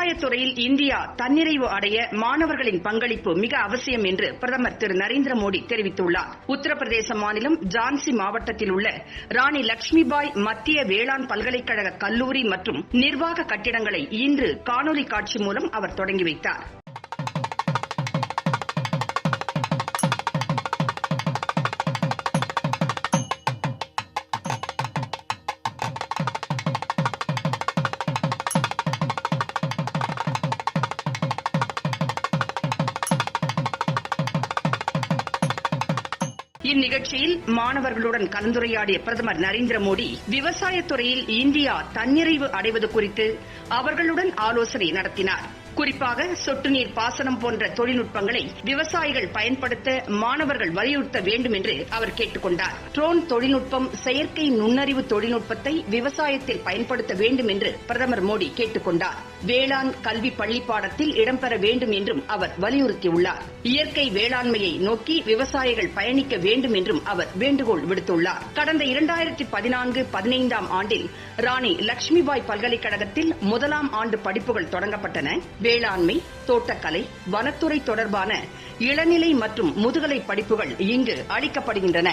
விவசாயத்துறையில் India தன்னிறைவு அடைய மாணவர்களின் பங்களிப்பு மிக அவசியம் என்று பிரதமர் திரு நரேந்திர மோடி தெரிவித்துள்ளார். உத்தரப்பிரதேச மாநிலம் ஜான்சி மாவட்டத்தில் உள்ள ராணி லட்சுமிபாய் மத்திய வேளாண் பல்கலைக்கழக கல்லூரி மற்றும் நிர்வாக கட்டிடங்களை இன்று காணொலி காட்சி மூலம் அவர் தொடங்கி வைத்தார். இந்நிகழ்ச்சியில் மாணவர்களுடன் கலந்துரையாடிய பிரதமர் நரேந்திர மோடி விவசாயத்துறையில் இந்தியா தன்னிறைவு அடைவது குறித்து அவர்களுடன் ஆலோசனை நடத்தினார். குறிப்பாக சொட்டு நீர் பாசனம் போன்ற தொழில்நுட்பங்களை விவசாயிகள் பயன்படுத்த மாணவர்கள் வலியுறுத்த வேண்டும் என்று அவர் கேட்டுக் கொண்டார். ட்ரோன் தொழில்நுட்பம், செயற்கை நுண்ணறிவு தொழில்நுட்பத்தை விவசாயத்தில் பயன்படுத்த வேண்டும் என்று பிரதமர் மோடி கேட்டுக் கொண்டார். வேளாண் கல்வி பள்ளிப்பாடத்தில் இடம்பெற வேண்டும் என்றும் அவர் வலியுறுத்தியுள்ளார். இயற்கை வேளாண்மையை நோக்கி விவசாயிகள் பயணிக்க வேண்டும் என்றும் அவர் வேண்டுகோள் விடுத்துள்ளார். கடந்த 2014-15 ஆண்டில் ராணி லட்சுமிபாய் பல்கலைக்கழகத்தில் முதலாம் ஆண்டு படிப்புகள் தொடங்கப்பட்டன. வேளாண்மை, தோட்டக்கலை, வனத்துறை தொடர்பான இளநிலை மற்றும் முதுகலை படிப்புகள் இங்கு அளிக்கப்படுகின்றன.